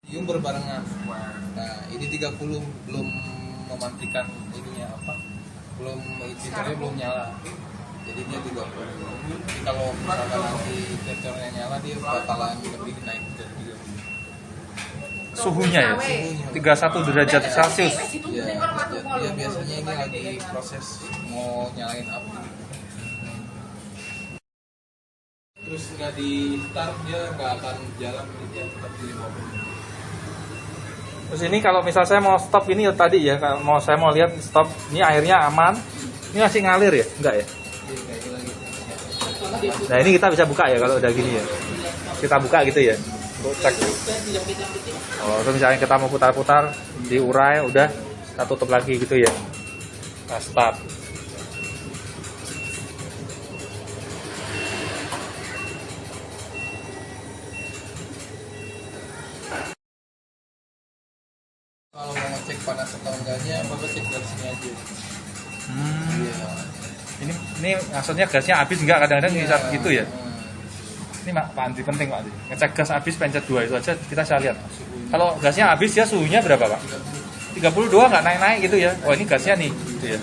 Cium berbarengan. Nah, ini 30 belum mematikan ininya apa? Belum filternya belum nyala. Jadi dia 30. Jadi kalau misalkan nanti filternya nyala dia bakalan lebih naik dari 30. Suhunya ya? 31 derajat Celcius. Ya, dia biasanya ini lagi proses mau nyalain api. Terus nggak di start dia nggak akan jalan, dia tetap di 50. Terus ini kalau misal saya mau stop ini tadi ya, kalau saya mau lihat stop, ini airnya aman. Ini masih ngalir ya? Enggak ya? Nah ini kita bisa buka ya kalau udah gini ya. Kita buka gitu ya. Untuk cek. Oh, terus misalnya kita mau putar-putar, diurai, udah kita tutup lagi gitu ya. Nah, start. Kalau mau ngecek panas atau enggaknya, bapak cek dari sini aja. Iya. Ini maksudnya gasnya habis enggak, kadang-kadang bisa gitu ya. Ini Pak Andri penting Pak Andri. Ngecek gas habis pencet 2 itu aja kita bisa lihat. Kalau gasnya habis ya suhunya berapa Pak? 32 nggak naik-naik gitu ya. Oh ini gasnya nih gitu ya.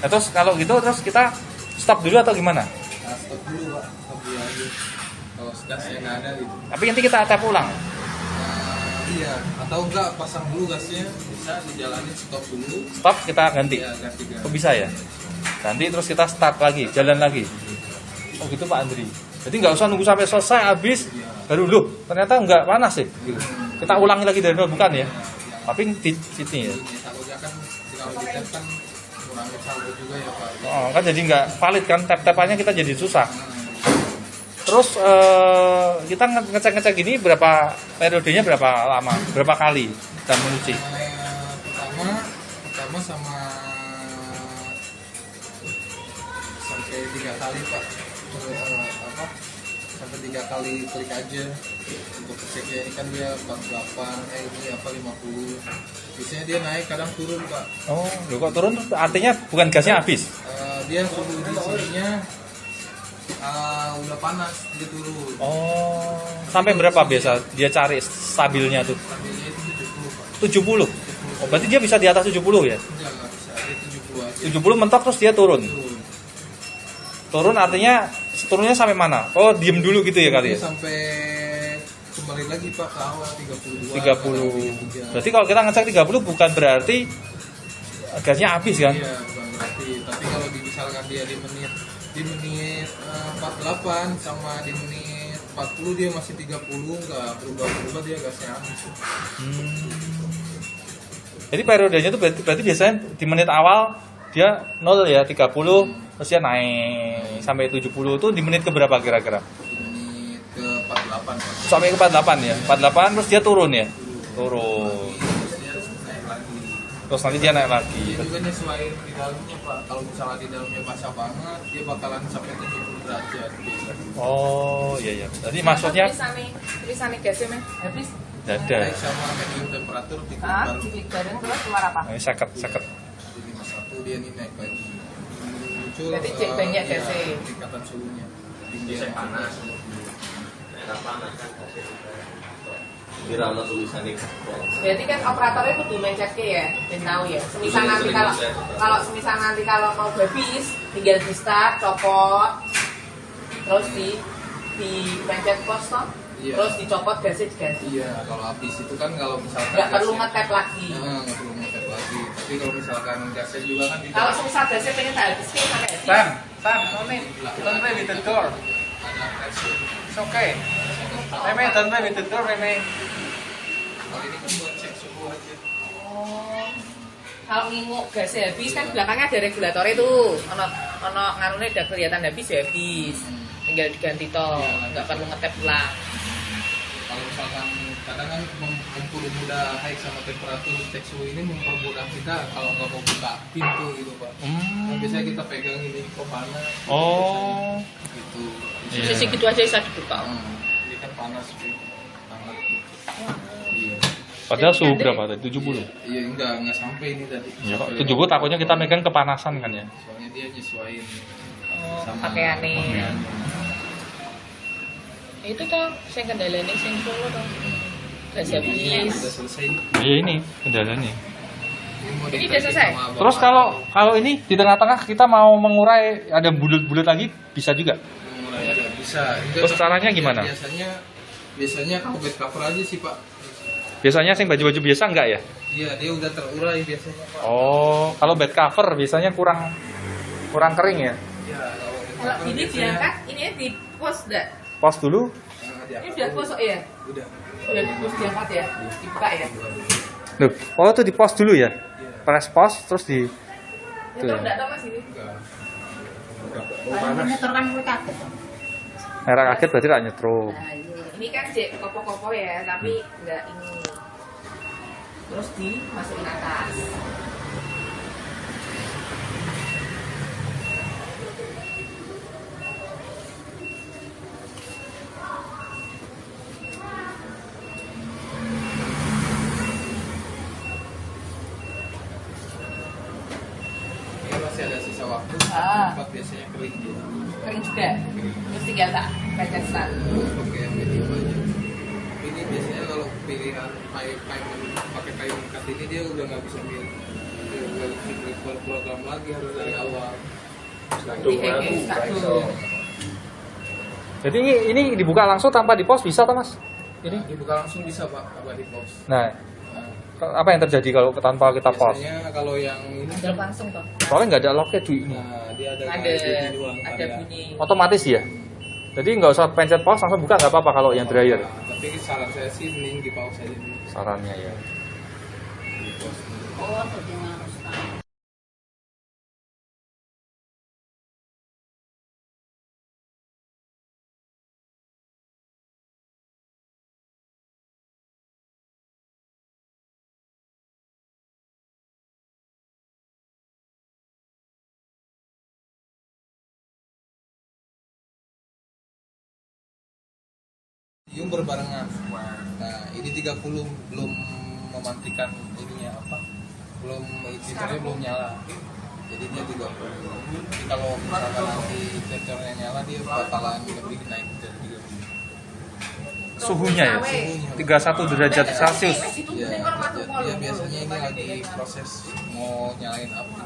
Nah, terus kalau gitu terus kita stop dulu atau gimana? Nah, stop dulu Pak, stop dulu aja. Kalau gasnya nggak ada gitu. Tapi nanti kita tap ulang. Iya, atau enggak pasang dulu gasnya, bisa dijalanin stop dulu. Stop kita ganti. Ya, ganti gas. Oh bisa ya? Ganti terus kita start lagi, jalan lagi. Oh gitu Pak Andri. Jadi nggak usah nunggu sampai selesai habis baru loh ternyata nggak panas sih. Gitu. Kita ulangi lagi dari nol bukan ya? Tapi di sini ya. Saldonya kan kalau di tap kan kurangin saldo juga ya Pak. Oh kan jadi nggak valid kan tap-tapannya kita jadi susah. Terus kita ngecek gini berapa periodenya berapa lama? Berapa kali kita menguji? Pertama sama sampai 3 kali Pak. Sampai 3 kali klik aja untuk ceknya. Ini kan dia 48, ini apa 50. Biasanya dia naik kadang turun Pak. Oh, loh kok turun? Artinya bukan gasnya habis? Dia suhu di sininya udah panas, dia turun. Oh, sampai berapa biasa dia cari stabilnya tuh? Stabilnya itu 70 Pak. 70. Oh, berarti dia bisa di atas 70 ya? Enggak bisa, dia 70 aja. 70 mentok terus dia turun. Turun artinya turunnya sampai mana? Oh, diem dulu gitu ya kali ya? Sampai kembali lagi Pak ke awal 32. 30. Berarti kalau kita ngecek 30 bukan berarti gasnya habis kan? Iya, bukan berarti. Tapi kalau misalkan dia di menit 48 sama di menit 40 dia masih 30, nggak berubah dia gasnya habis. Jadi periodenya itu berarti biasanya di menit awal dia 0 ya 30 terus dia naik sampai 70 itu di menit ke berapa kira-kira? Di menit ke 48 Pak. Sampai ke 48 ya. 48 terus dia turun ya. Turun. Terus dia naik lagi. Terus nanti dia naik lagi. Dia juga nyesuaiin di dalamnya Pak. Kalau misalnya di dalamnya basah banget, dia bakalan sampai 70 derajat biasa. Oh iya iya. Jadi maksudnya tulisannya gasnya men habis. ada. Naik sama medium temperatur di Diklik garing terus keluar apa? Ini seket. Di 51 dia nih naik lagi. Muncul Berarti cek banyak gasnya. tingkatan suhunya. Tinggi yang panas. panas kan Wirana tulisannya. Berarti kan operatornya kudu mencet ya, dan tahu ya. Semisal nanti kalau mau habis, tinggal di start, copot, terus di pencet pos toh, Iya. terus dicopot gasnya diganti. Iya, kalau habis itu kan kalau misalkan Nggak perlu gasnya- ngetap lagi. nggak perlu ngetap lagi. Tapi kalau misalkan gasnya juga kan tidak Kalau semisal gasnya pengen tak habis, kan sampai habis. Sam, no need. Don't play with the door. ada pressure. It's okay. Reme, don't play with the door, Reme. Kalau ini kan buat cek suhu aja. Oh. Kalau nginguk gasnya habis kan belakangnya ada regulatornya tuh. Ono nganune udah kelihatan habis ya habis. Tinggal diganti toh, nggak perlu ngetep ulang. Kalau misalkan kadang kan mempermudah high sama temperatur cek suhu ini mempermudah kita kalau nggak mau buka pintu gitu Pak. Nah, biasanya kita pegang ini kok panas. Oh. Gitu. Iya. Sisi gitu aja bisa dibuka. Ini kan panas sih. Hangat gitu. Iya. Padahal suhu berapa tadi? 70. Iya enggak sampai ini tadi. Ya, Pak. Sampai 70 takutnya kita megang kepanasan kan ya. Soalnya dia nyesuaiin. Oh, Sama pakaiannya. Itu toh, saya kendalanya sing Solo toh. Udah habis. Udah selesai. Ya ini kendalanya. Mau Ini dikasih udah selesai? sama abang Terus kalau ini di tengah-tengah kita mau mengurai ada bulat-bulat lagi bisa juga. mulai ada bisa. Terus caranya gimana? Biasanya kalau bed cover aja sih Pak. Biasanya sing baju-baju biasa enggak ya? Iya dia udah terurai biasanya Pak. Oh, kalau bed cover biasanya kurang kering ya. Iya Kalau ini diangkat, ini di pos enggak? Pos dulu. Ini udah pos ya? Udah. Udah di pos diangkat ya? Dibuka ya? Loh, oh itu di pos dulu ya? Press pos terus di Itu enggak tahu Mas ini. Enggak. Menyetorkan gue kaget. merah kaget berarti tak nyetrum. Nah, ini kan cek kopo-kopo ya, tapi enggak ini. Terus dimasukin atas. Ini masih ada sisa waktu. Tempat biasanya kering gitu. Kering juga. Terus tinggal tak pencet start. Pakai medium aja. Ini biasanya kalau pilihan pakai kayu ikat ini dia udah nggak bisa milih. Dia udah bisa program lagi harus dari awal. Jadi ini dibuka langsung tanpa di pos bisa toh Mas? Ini dibuka langsung bisa Pak, apa di pos. Nah, apa yang terjadi kalau tanpa kita pos? Biasanya kalau yang ini Udah langsung toh. Soalnya nggak ada locknya di ini. nah dia ada Ada bunyi doang, ada bunyi. Otomatis ya. Jadi nggak usah pencet pos langsung buka nggak apa-apa kalau yang dryer. Tapi saran saya sih mending di pause aja dulu. Sarannya ya. Di pause dulu. Oh, jadi harus tahu. Yung berbarengan. Nah, ini 30 belum mematikan ininya apa? Belum indicatornya belum nyala. Jadi dia 30. Jadi kalau misalkan nanti sensornya nyala dia bakalan lebih naik dari 30. Suhunya ya. 31 derajat Celcius. Iya, ya biasanya ini lagi proses mau nyalain api.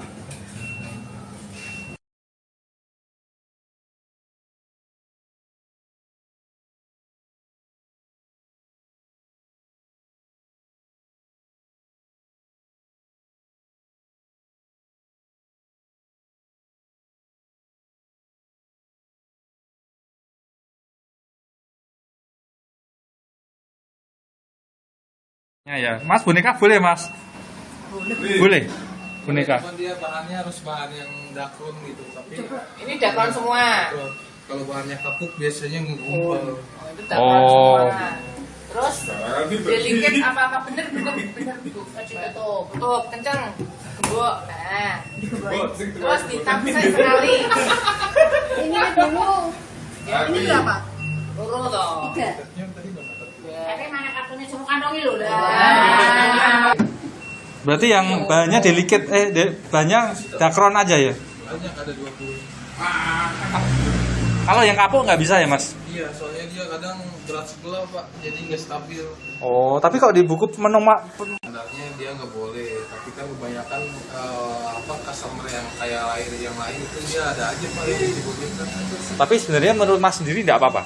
Ya, Mas boneka boleh Mas? Boleh. Boneka. Cuman dia bahannya harus bahan yang dakron gitu, tapi Ini dakron semua. kalau bahannya kapuk biasanya ngumpul. Oh, itu dakron Oh. semua. Terus delicate apa-apa bener tutup. Tutup kenceng. Gembok. Nah. Terus ditambah sekali. Ini dulu. Ini berapa? Loro toh. 3. Tapi mana kartunya semua kantongnya loh. Berarti yang bahannya delicate bahannya dakron aja ya. Banyak ada 20. Kalau yang kapuk nggak bisa ya Mas? Iya, soalnya dia kadang berat sebelah Pak, jadi nggak stabil. Oh, tapi kalau di buku menu Sebenarnya dia nggak boleh, tapi kan kebanyakan customer yang kayak yang lain itu dia ada aja Pak yang dibutuhkan. tapi sebenarnya menurut Mas sendiri nggak apa-apa.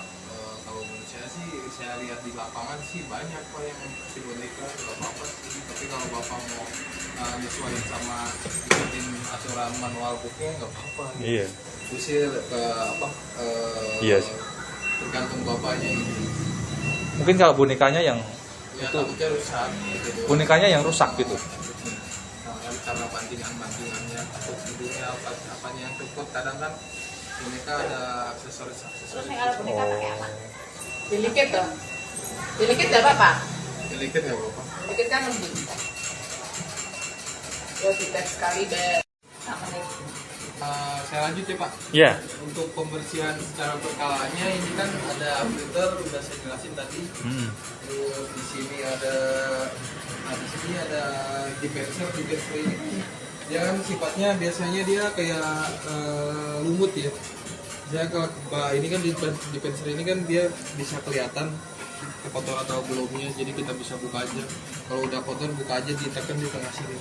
Kalau menurut saya sih, saya lihat di lapangan sih banyak Pak yang si boneka nggak apa-apa sih. Tapi kalau Bapak mau nyesuaiin sama ikutin aturan manual booknya nggak apa-apa. Iya. Itu sih ke Iya sih. tergantung bapaknya gitu. Mungkin kalau bonekanya yang Ya takutnya rusak gitu. bonekanya yang rusak gitu. Nah, karena bantingannya takut hidungnya apanya yang copot, kadang kan boneka ada aksesoris. Oh. Delicate toh. Delicate enggak apa-apa. Delicate nggak apa-apa. Delicate kan lembut. Ya kita sekali deh. Saya lanjut ya Pak. Iya. Untuk pembersihan secara berkalanya ini kan ada filter udah saya jelasin tadi. Terus di sini ada dispenser ini. Dia kan sifatnya biasanya dia kayak lumut ya. Saya kalau ini kan dispenser ini kan dia bisa kelihatan kotor atau belumnya, jadi kita bisa buka aja. Kalau udah kotor buka aja, ditekan di tengah sini.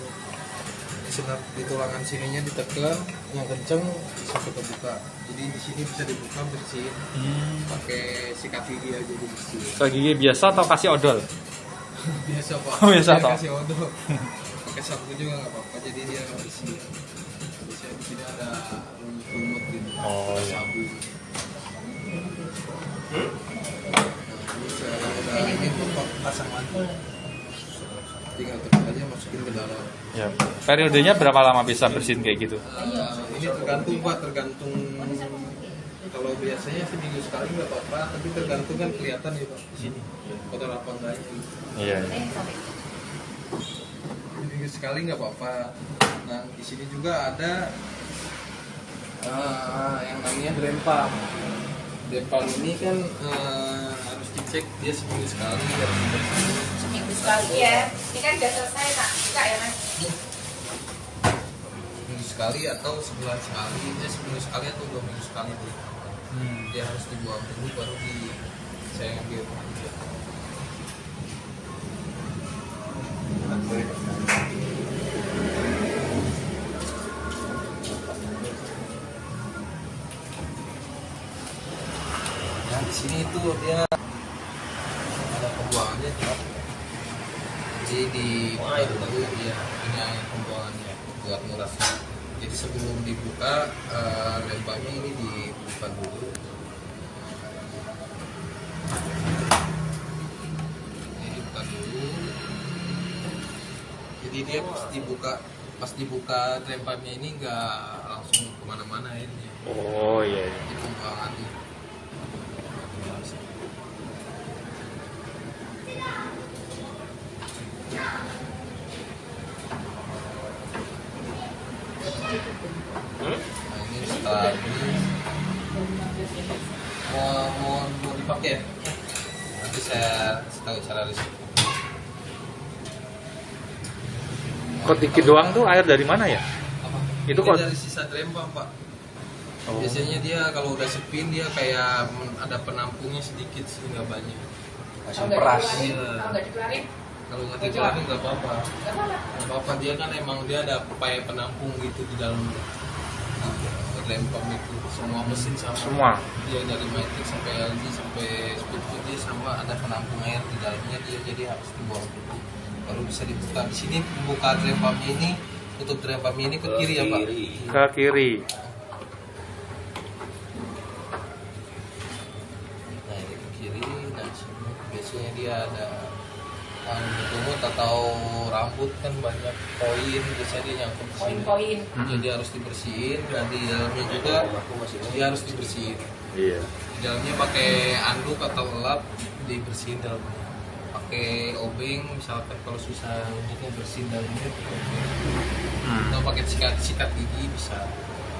Senap di tulangan sininya ditekan yang kenceng sampai kebuka. Jadi di sini bisa dibuka bersihin. Pakai sikat gigi aja dibersihin. Sikat gigi biasa atau kasih odol? Biasa Pak. Oh, biasa Dia toh. kasih odol. Pakai sabun juga nggak apa-apa. Jadi dia bersih. Bisa di sini ada lumut gitu. Oh, iya. Sabun. Ini sekarang udah ini untuk pasang lagi. Tinggal tekan aja masukin ke dalam. Ya. Periodenya berapa lama bisa bersihin kayak gitu? Ini tergantung Pak, tergantung. Kalau biasanya seminggu sekali nggak apa-apa, tapi tergantung kan kelihatan ya Pak di sini kotor apa enggaknya. Iya. Seminggu sekali nggak apa-apa. Nah di sini juga ada yang namanya drain pump. Drain pump ini kan harus dicek dia seminggu sekali harus dibersihin. Seminggu sekali ya. Ini kan udah selesai tak? Buka ya Mas. Seminggu sekali atau sebulan sekali, seminggu sekali atau 2 minggu sekali tuh. Dia harus dibuang dulu baru saya ambil. Nah di sini itu dia ada pembuangannya tuh. Jadi di dulu dia punya pembuangannya buat nguras. Jadi sebelum dibuka lempangnya ini dibuka dulu. Ini dibuka dulu. Jadi dia pas dibuka lempangnya ini nggak langsung kemana-mana airnya. Oh iya. Ini pembuangannya. Nah ini setelah ini mau dipakai ya? Nanti saya tahu cara riset. Kok dikit doang tuh air dari mana ya? Apa? Itu Ini kok- dari sisa drain pump Pak. Oh. Biasanya dia kalau udah sepin dia kayak ada penampungnya sedikit sih, nggak banyak. Kalau nggak dikeluarin, Iya. kalau nggak dikeluarin, Kalau nggak dikeluarin nggak apa-apa. nggak apa-apa. Nggak apa-apa, dia kan emang dia ada upaya penampung gitu di dalam drain pump itu. Semua mesin sama. Semua? Dia dari Matic sampai LG sampai Speedfood dia sama ada penampung air di dalamnya, dia jadi harus dibuang dulu baru bisa dibuka. Di sini buka drain pumpnya ini, tutup drain pumpnya ini ke kiri ya Pak. Ke kiri. Nah ini ke kiri, nah sini biasanya dia ada lumut atau rambut kan banyak koin, biasanya dia nyangkut di sini. Koin-koin. Jadi harus dibersihin, dan di dalamnya juga dia harus dibersihin. Iya. Di dalamnya pakai anduk atau lap dibersihin dalamnya. Pakai obeng misalkan kalau susah untuk bersihin dalamnya, atau pakai sikat gigi bisa.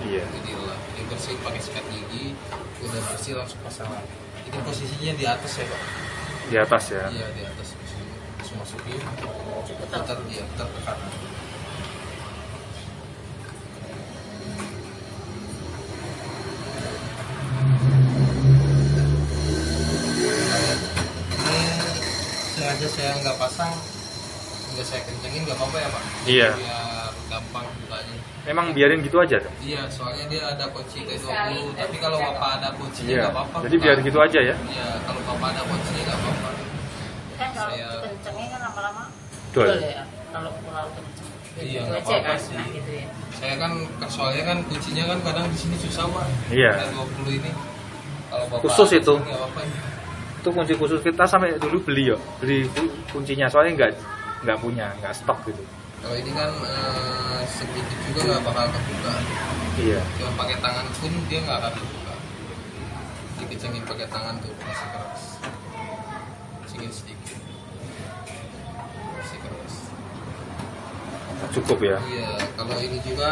Iya. Jadi lap dibersihin pakai sikat gigi, udah bersih langsung pasang lagi. Ini posisinya di atas ya Pak. Di atas ya. Iya di atas sini. Langsung masukin, putar dia, putar ke kanan. Ini sengaja saya nggak pasang, nggak saya kencengin, nggak apa-apa ya Pak? Iya. Biar gampang bukanya. Emang biarin gitu aja tuh. Iya, soalnya dia ada kunci T20, tapi kalau Bapak ada kuncinya Iya. nggak apa-apa. Jadi biar gitu aja ya. Iya, kalau Bapak ada kuncinya nggak apa-apa. Kan kalau Saya- kencengnya kan lama-lama Dol. ya. Kalau terlalu kenceng. Iya, Itu nggak aja apa-apa kan, sih. nah gitu ya. Saya kan soalnya kan kuncinya kan kadang di sini susah Pak. Iya. Ada 20 ini. Kalau Bapak Khusus ada itu? sini nggak apa-apa. Itu kunci khusus kita sampai dulu beli ya. Beli kuncinya soalnya nggak punya, nggak stok gitu. Kalau ini kan sedikit juga nggak bakal kebuka. Iya. Cuma pakai tangan pun dia nggak akan kebuka. Dikencengin pakai tangan tuh masih keras. Sedikit. Masih keras. Cukup ya. Iya, kalau ini juga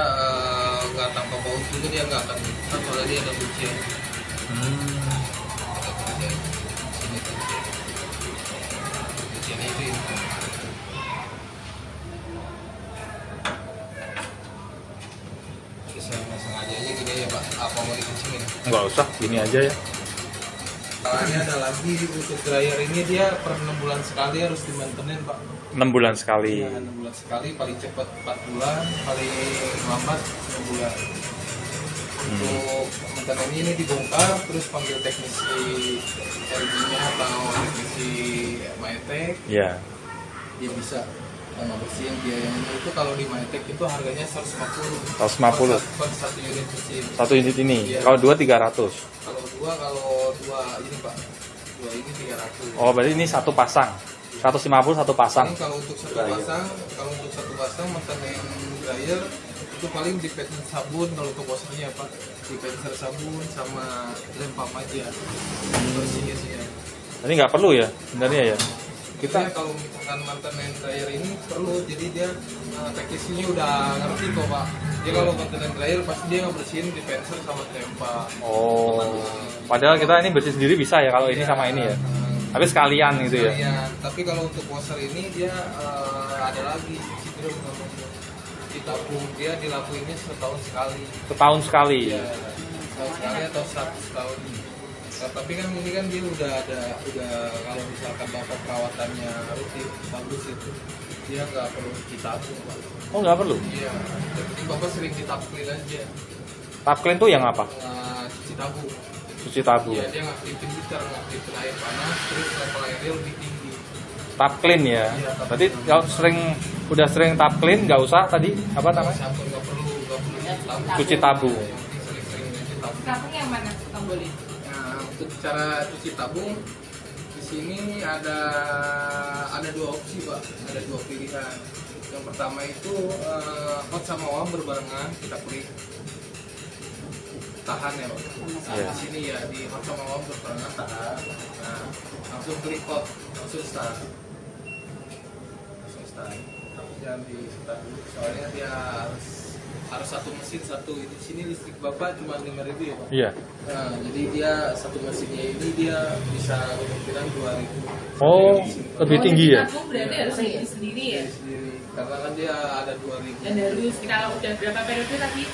nggak tanpa baut juga dia nggak akan kebuka, soalnya dia ada kuncian. Ada kuncian. Sini kuncian. Kuncian itu ini. Bisa sengaja aja gini ya Pak, apa mau dikencingin? Nggak usah, gini aja ya. Ini ada lagi untuk dryer ini dia per 6 bulan sekali harus di maintenance Pak. 6 bulan sekali. Ya, 6 bulan sekali, paling cepat 4 bulan, paling lambat 6 bulan. Untuk maintenance ini dibongkar, terus panggil teknisi LG-nya atau teknisi Mytek. Ya. Dia bisa bersihin biayanya itu kalau di Mytek itu harganya 150. 150. Per satu unit bersih. Satu unit ini. Iya. Kalau 2 300. Kalau dua ini Pak, dua ini 300. Oh, berarti ini satu pasang. 150 satu pasang. Paling kalau untuk satu pasang maintenance dryer itu paling di pensil sabun. Kalau untuk washernya Pak, di pensil sabun sama lem pump aja bersihnya sih ya. Ini nggak perlu ya sebenarnya ya. Kita kalau misalkan maintenance dryer ini perlu, jadi dia teknisinya udah ngerti kok Pak. Dia kalau maintenance dryer pasti dia ngebersihin di pensil sama tempa. Oh. Padahal kita ini bersih sendiri bisa ya kalau ini sama ini ya. Tapi sekalian gitu ya. Sekalian. Tapi kalau untuk washer ini dia ada lagi cuci namanya. Ditabung, dia dilakuinnya setahun sekali. Setahun sekali. Iya, setahun sekali atau 100 tahun. Nah, tapi kan ini kan dia udah kalau misalkan bapak perawatannya rutin bagus itu dia nggak perlu ditabung Pak. Oh, nggak perlu. Iya, jadi bapak sering ditapklin aja. Tapclean tuh yang apa? Cuci tabung. Cuci tabung. Iya, dia ngaktifin heater, ngaktifin air panas, terus level airnya lebih tinggi. Tapclean ya. Iya, Berarti kalau udah sering tapclean nggak usah tadi apa namanya? Sabun nggak perlu Cuci tabung. Yang penting sering-sering cuci tabung. Tabung yang mana tombolin? Nah, untuk cara cuci tabung di sini ada dua opsi Pak, ada dua pilihan. Yang pertama itu hot sama warm berbarengan, kita klik tahan ya Pak. Nah, Iya. di sini ya di hot sama warm berbarengan tahan. Nah, langsung klik hot, langsung start. Langsung start. Tapi jangan di start dulu, soalnya dia harus satu mesin satu. Di sini listrik Bapak cuma 5.000 ya Pak. Iya. Nah, jadi dia satu mesinnya ini dia bisa kemungkinan 2.000. Oh, lebih tinggi ya. Tabung berarti harus sendiri ya. Sendiri. Karena kan dia ada 2.000. Dan harus kalau udah berapa periode tadi?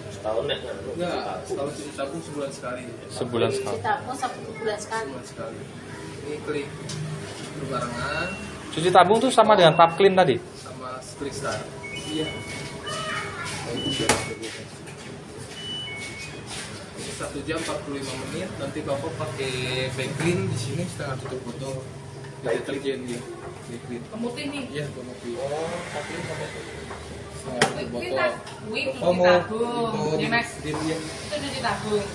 Setahun nek. Enggak, kalau cuci tabung sebulan sekali. Sebulan sekali. Kita pun 1 bulan sekali. Sebulan sekali. Ini klik berbarengan Cuci tabung tuh sama dengan tapclean tadi. sama klik start. Iya. 1 jam 45 menit. Nanti Bapak pakai backlink di sini setengah tutup botol. Deterjen dia. Backlink. Pemutih nih. Iya, pemutih. Backlink apa? Setengah tutup botol. Kita wih Bapak cuci mau tabung. Ya Mas, dia itu cuci tabung.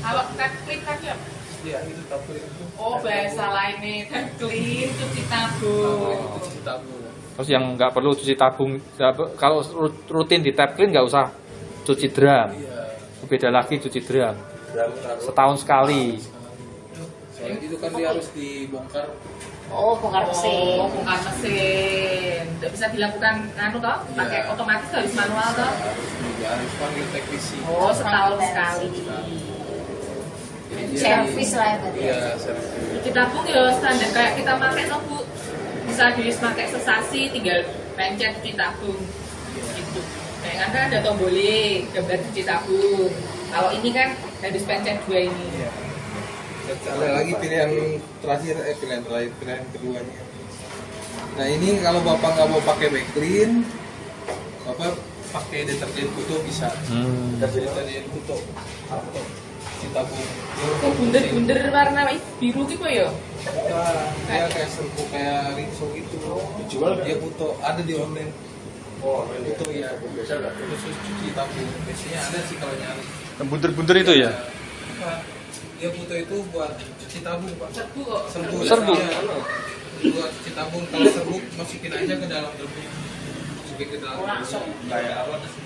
Kalau klik tadi apa? Iya, itu tabung itu. Oh, bahasa lainnya kan clean cuci tabung. Cuci tabung. Terus yang nggak perlu cuci tabung, kalau rutin di tapclean nggak usah cuci drum. Iya. Beda lagi cuci drum. Setahun sekali. Soalnya itu kan dia harus dibongkar. Oh, bongkar mesin. Oh, bongkar mesin. Tidak bisa dilakukan anu toh? Pakai Iya. otomatis harus manual toh? Harus panggil teknisi. Oh, setahun sekali. Jadi dia Servis lah ya berarti. Iya, servis. Cuci tabung ya standar kayak kita pakai no Bu. Bisa pakai sensasi, tinggal pencet cuci tabung. Gitu. Kayak ada tombolnya, gambar cuci tabung. Kalau ini kan harus pencet 2 ini. Iya. Ada lagi pilihan terakhir, pilihan keduanya. Nah ini kalau bapak nggak mau pakai backlink, bapak pakai deterjen Kuto bisa. Deterjen Kuto, cuci tabung. Kok bunder-bunder warna biru gitu ya? Dia kayak serbuk kayak Rinso gitu. Dijual dia Kuto, ada di online. Oh, Kuto ya. Khusus cuci tabung. Biasanya ada sih kalau nyari. Bunder-bunder itu ya. Dia Kuto itu buat cuci tabung Pak. Serbu kok. Serbuk. Iya. Buat cuci tabung. Kalau serbuk masukin aja ke dalam debu. Masukin ke dalam debu. Kayak apa sih?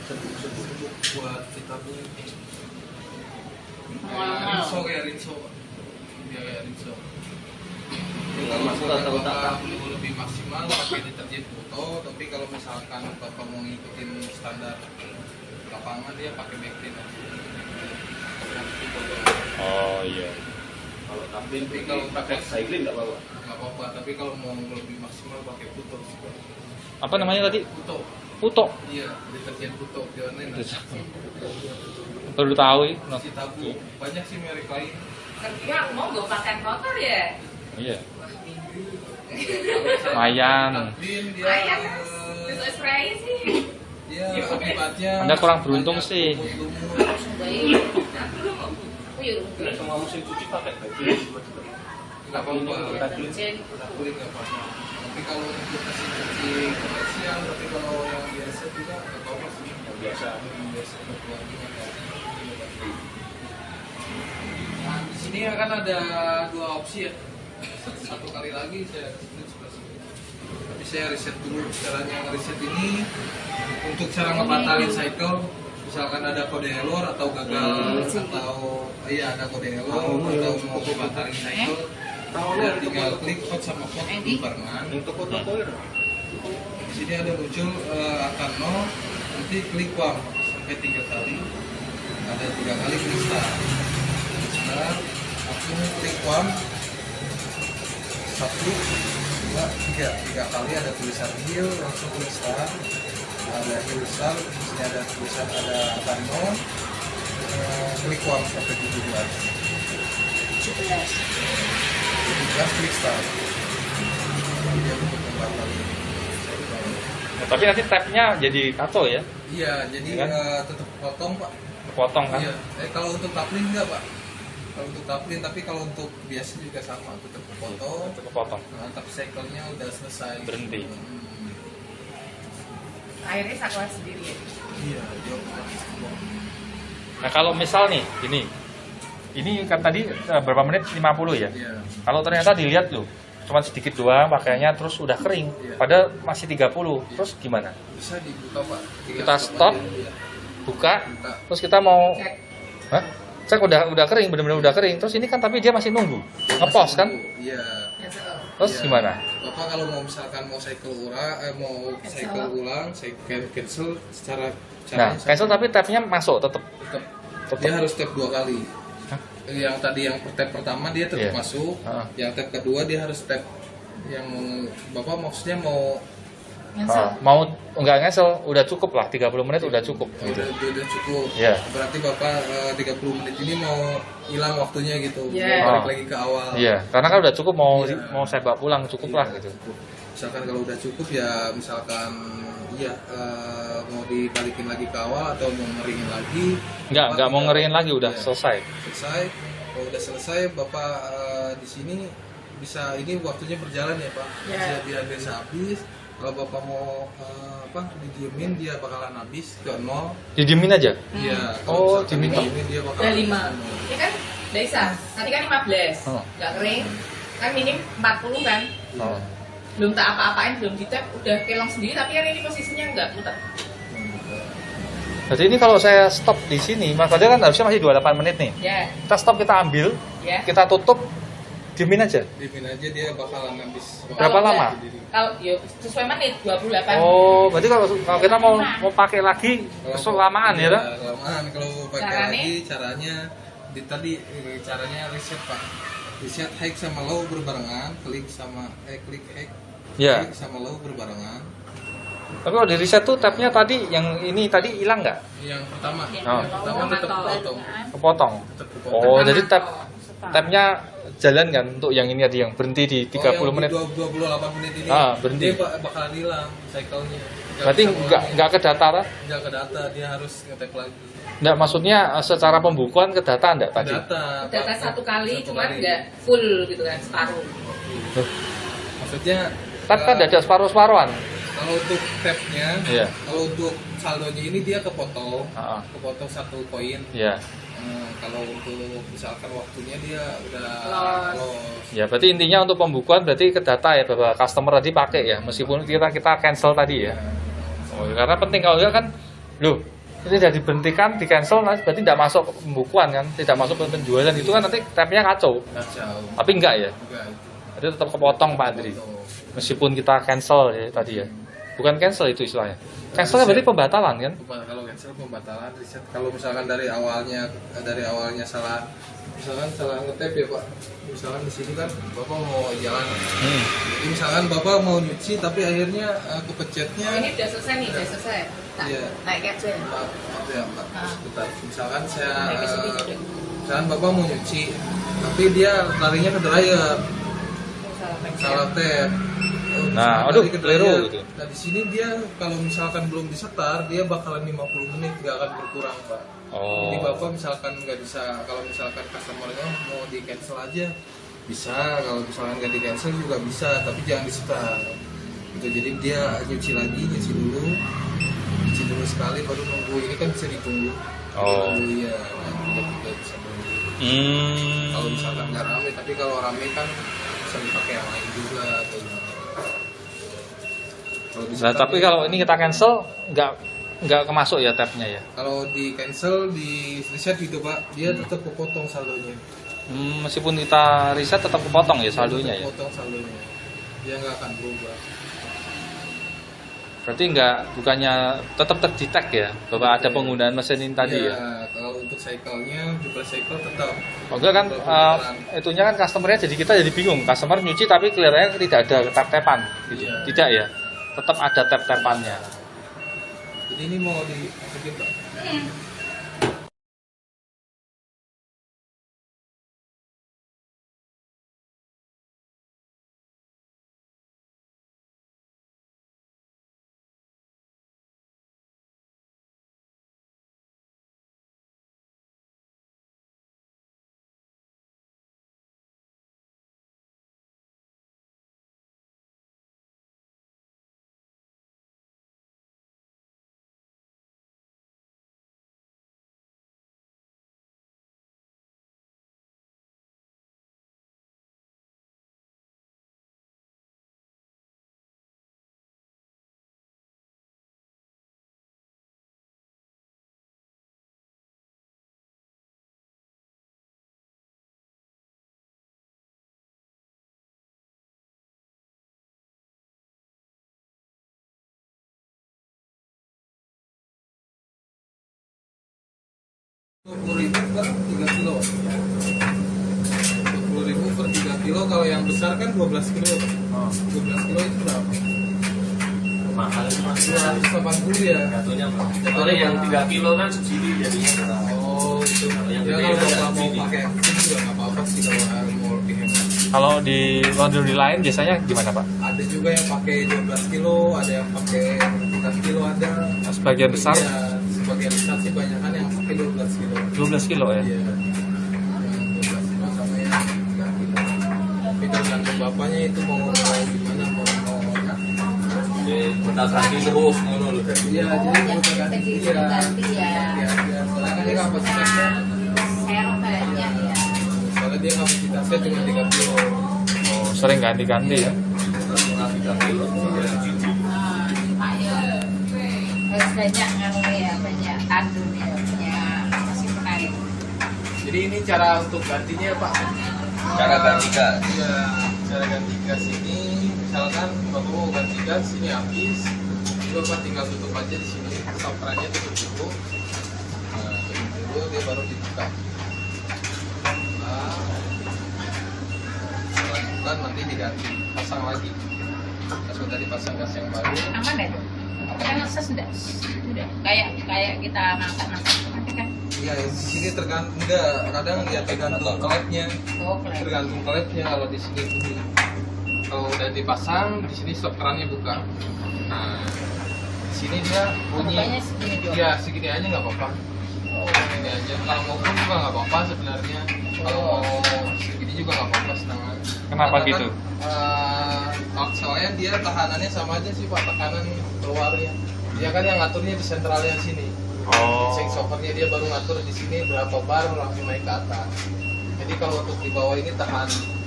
Serbuk buat cuci tabung. Kayak Rinso. Dia kayak Rinso. Jadi kalau misalkan Bapak mau lebih maksimal pakai deterjen Kuto, tapi kalau misalkan Bapak mau ngikutin standar lapangan dia pakai backlink aja. Oh iya. Kalau tampil Tapi kalau pakai cycling nggak apa-apa. nggak apa-apa, tapi kalau mau lebih maksimal pakai Kuto. Apa namanya tadi? Kuto. Putok. Iya, deterjen Kuto di online. Baru tahu ini. Si tabu. Banyak sih merek lain. Kerja aku mau gue pakai motor ya. Iya. Lumayan. Tablin dia. Ayah bisa spray sih. Dia akibatnya. Anda kurang beruntung sih. lumut-lumut. Baik. Aku dulu mau. Oh iya. Semua mesin cuci pakai baju. Nggak apa-apa. Bensin. Tablin nggak apa-apa. Tapi kalau untuk mesin cuci komersial, tapi kalau yang biasa juga nggak apa-apa sih. Yang biasa. Biasa berbuat gimana ya. Nah, di sini akan ada dua opsi ya. Satu kali lagi saya riset sebelah sini. Tapi saya riset dulu caranya ngeriset ini untuk cara ngebatalin cycle. Misalkan ada kode error atau gagal atau iya ada kode error atau mau batalin cycle, udah tinggal klik hot sama hot barengan. Untuk foto ya. Di sini ada muncul angka 0, nanti klik one sampai 3 kali. Ada 3 kali klik start. Start, langsung klik one. 1, 2, 3 kali ada tulisan heal, langsung klik start. Ada heal start, di sini ada tulisan ada angka 0. Klik one sampai 17. 17 klik start. Dia untuk membatalkan. Nah, tapi nanti tabnya jadi kacau ya. Iya, jadi Kan? tetap potong Pak. Potong kan. Iya. Kalau untuk taplin enggak Pak. Kalau untuk taplin, tapi kalau untuk biasa juga sama, tetap potong. Tetap kepotong. Nah, tapi cycle-nya udah selesai. Berhenti. Akhirnya saklar sendiri ya. Iya, dia otomatis buang. Nah kalau misal nih, ini kan tadi berapa menit? 50 ya. Iya. Kalau ternyata dilihat loh, cuma sedikit doang pakainya terus udah kering. Iya. Padahal masih 30. Terus gimana? Bisa dibuka Pak. Tinggal Kita stop. aja. Iya. Buka, Buka. terus kita mau Cek. Hah? Cek udah kering, benar-benar udah kering. Terus ini kan tapi dia masih nunggu. Ngepost kan? Iya. Terus Iya. gimana? Bapak kalau mau misalkan mau cycle ulang, saya cancel secara Nah, cancel tapi tabnya masuk tetap. tetap dia harus tap 2 kali. Yang tadi yang tap pertama dia tetap Iya. masuk, Heeh. yang tap kedua dia harus tap yang Bapak maksudnya mau Mau enggak cancel udah cukup lah 30 menit udah cukup gitu. udah cukup. Iya. Berarti Bapak 30 menit ini mau hilang waktunya gitu. Iya. Mau balik Oh. lagi ke awal. Iya, karena kan udah cukup mau Iya. mau saya bawa pulang cukup lah Iya, gitu. cukup. Misalkan kalau udah cukup ya misalkan iya mau dibalikin lagi ke awal atau mau ngeringin lagi. Enggak Bapak mau tinggal- ngeringin lagi udah Iya. selesai. Selesai. Kalau udah selesai Bapak di sini bisa ini waktunya berjalan ya Pak. Iya. Bisa habis. Kalau Bapak mau didiemin dia bakalan habis ke 0. Didiemin aja. Iya. Oh, Kalau misalkan didiemin dia bakalan Udah 5. habis ke 0. Ini kan udah bisa. Nanti kan 15. Oh. Nggak kering. Kan minim 40 kan. Oh. Belum tak apa-apain, belum di tap, udah kelong sendiri. Tapi kan ini posisinya nggak muter. Jadi ini kalau saya stop di sini, Mas Fadil kan harusnya masih 28 menit nih. Ya, Kita stop, kita ambil, ya. kita tutup, diemin aja. Diemin aja dia bakalan habis. Berapa Kalau lama? Kalau ya sesuai menit 28. Oh, berarti kalau kita mau pakai lagi kelamaan ya, kan? Kelamaan kalau pakai Caranya? lagi caranya caranya reset Pak. Reset high sama low berbarengan, klik high, Ya. klik sama low berbarengan. Tapi kalau di reset tuh tabnya tadi yang ini tadi hilang nggak? Yang pertama, Oh. pertama tetap potong, Kepotong. tetap dipotong. Oh, jadi tabnya jalan kan untuk yang ini tadi yang berhenti di 30 menit. 28 menit ini Berhenti. dia bakalan hilang cycle-nya. Berarti nggak ke data lah? Nggak ke data, dia harus nge-tap lagi. Nggak, maksudnya secara pembukuan ke data enggak Ke tadi? data. Data satu kali, Satu cuman kali. nggak full gitu kan, separuh. Loh, Maksudnya tab kan ada separuh-separuhan. kalau untuk tab-nya, Iya. kalau untuk saldonya ini dia kepotong, Ah, ah. kepotong 1 koin. Iya. Kalau untuk misalkan waktunya dia udah Loss. loss. Ya, berarti intinya untuk pembukuan berarti ke data ya, bahwa customer tadi pakai ya, meskipun kita cancel tadi ya. Oh, karena penting kalau enggak kan, loh, ini sudah diberhentikan, di cancel, berarti tidak masuk ke pembukuan kan, tidak masuk ke penjualan itu kan nanti tabnya kacau. Kacau. Tapi enggak ya, Enggak itu. berarti tetap kepotong Pak Andri. Meskipun kita cancel ya tadi ya, bukan cancel itu istilahnya. Cancel berarti pembatalan kan? Kalau cancel pembatalan reset. Kalau misalkan dari awalnya salah, misalkan salah ngetap ya Pak. Misalkan di sini kan Bapak mau jalan, Jadi misalkan bapak mau nyuci tapi akhirnya kepecetnya. Ini udah selesai nih, udah selesai. Tak, Iya. naik aja. Maaf ya Mbak, sebentar. Misalkan saya, Naik ke sini juga. misalkan bapak mau nyuci, tapi dia larinya ke dryer, salah tap. Nah, Misalkan aduh, lari ke keliru dryer. gitu. Nah di sini dia kalau misalkan belum disetar, dia bakalan 50 menit, nggak akan berkurang Pak. Jadi Oh. bapak misalkan nggak bisa, kalau misalkan customernya mau di cancel aja bisa, kalau misalkan nggak di cancel juga bisa, tapi jangan disetar. Gitu. Jadi dia nyuci dulu sekali, baru nunggu. Ini kan bisa ditunggu. Oh. Ditunggu, ya, juga bisa nunggu. Kalau misalkan nggak rame, tapi kalau rame kan bisa dipakai yang lain juga. Atau gimana. Kalau Nah, disetar, tapi ya, kalau ini kita cancel nggak kemasuk ya tabnya ya. kalau di cancel di reset gitu Pak, dia tetap kepotong saldonya. Meskipun kita riset tetap kepotong ya saldonya ya. Potong saldonya, dia nggak akan berubah. Berarti bukannya tetap terdetek ya bahwa ada penggunaan mesin ini tadi ya. Kalau untuk cycle-nya, jumlah cycle tetap. Oh, enggak kan itunya kan customernya jadi kita jadi bingung. Customer nyuci tapi kelihatannya tidak ada tap-tapan gitu. Iya. Tidak ya. Tetap ada tap-tapannya. Jadi ini mau dimasukin Pak. Rp20.000 per 3 kilo. 20.000 per 3 kilo. Kalau yang besar kan 12 kilo. 12 kilo itu berapa? Mahal 280 ya. jatuhnya. Kalau yang 3 kilo kan subsidi jadinya. Oh, itu. Yang Ya gede kalau kan bapak mau subsidi. pakai itu juga nggak apa-apa sih kalau mau lebih hemat. Kalau di laundry lain biasanya gimana Pak? Ada juga yang pakai 12 kilo, ada yang pakai 3 kilo ada. Sebagian besar Ya, sebagian besar sih banyak kan yang pakai 12 kilo. 12 kilo ya. Iya. Yang 12 kilo sama yang 3 kilo. Tapi tergantung bapaknya itu mau gimana, mau Kita ganti terus ngono lho. Iya, jadi kita ganti ya. Ganti ya. Iya. Soalnya kan dia kapasitasnya, Serok kayaknya ya. soalnya dia kapasitasnya cuma 3 kilo. Oh, sering ganti-ganti ya. 3 kilo. Cuma ya harus banyak nganu ya, banyak tandun ya, banyak masih menarik. Jadi ini cara untuk gantinya Pak. Cara ganti gas. Iya, cara ganti gas ini misalkan bapak mau ganti gas ini habis, jadi bapak tinggal tutup aja di sini, stop kerannya tutup dulu. Nah, tutup dulu dia baru dibuka. Nah, setelah dibuka nanti diganti, pasang lagi. Pas sudah dipasang gas yang baru. Aman ya tuh? Kan sudah kayak kita masak nanti kan. Iya, di sini tergantung enggak, kadang ya tergantung klepnya. Oh, kelihatan. Tergantung klepnya kalau di sini bunyi. Kalau udah dipasang, di sini stop kerannya buka. Nah, di sini dia bunyi. Bukanya segini doang. Iya, segini aja nggak apa-apa. Segini aja. Kalau mau pun juga nggak apa-apa sebenarnya. Kalau mau segini juga nggak apa-apa setengah. Kenapa Karena gitu? Kan, soalnya dia tahanannya sama aja sih Pak, tekanan keluarnya. Dia kan yang ngaturnya di sentralnya sini. Oh. Check shoppernya dia baru ngatur di sini berapa bar langsung naik ke atas. Jadi kalau untuk di bawah ini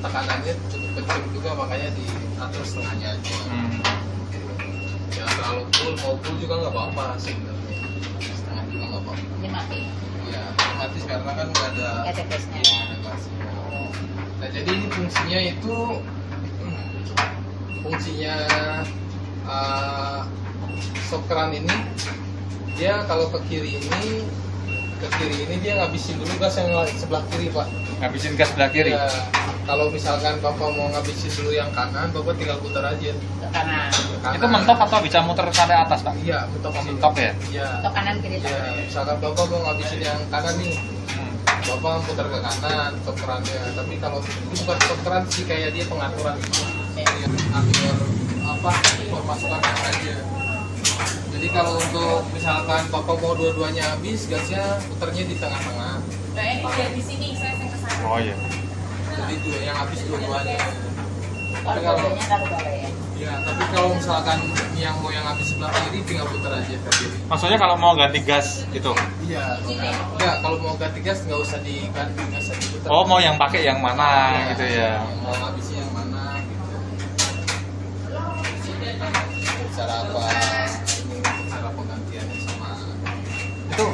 tekanannya cukup kencang juga, makanya diatur setengahnya aja. Jangan terlalu full, mau full juga nggak apa-apa sebenarnya. Setengah juga nggak apa-apa. Ini mati. Ya, otomatis karena kan nggak ada Nggak ada gasnya. nggak ada gasnya. Nah jadi ini fungsinya itu stop keran ini dia kalau ke kiri ini dia ngabisin dulu gas yang sebelah kiri Pak. Ngabisin gas sebelah kiri. Ya, kalau misalkan bapak mau ngabisin dulu yang kanan, bapak tinggal putar aja Ke kanan. ke kanan. Itu mentok atau bisa muter sampai atas pak? Iya, mentok sih. Mentok ya? Iya. Ke kanan kiri. Iya, misalkan bapak mau ngabisin yang kanan nih, bapak putar ke kanan stop kerannya. Tapi kalau ini bukan stop keran sih, kayak dia pengaturan gitu. Atur apa pemasukan aja. Jadi kalau untuk misalkan bapak mau dua-duanya habis, gasnya putarnya di tengah-tengah. Nah ini dia di sini, saya ke sana. Oh iya. Jadi yang habis dua-duanya. Kalau mobilnya taruh bawah ya. Ya, tapi kalau misalkan yang mau yang habis sebelah kiri tinggal putar aja ke kiri. Maksudnya kalau mau ganti gas itu? Iya, enggak kalau mau ganti gas nggak usah diganti, nggak usah diputar. Oh mau yang pakai yang mana gitu ya? Mau habisnya yang mana gitu. Cara apa? Ini cara penggantiannya sama. Itu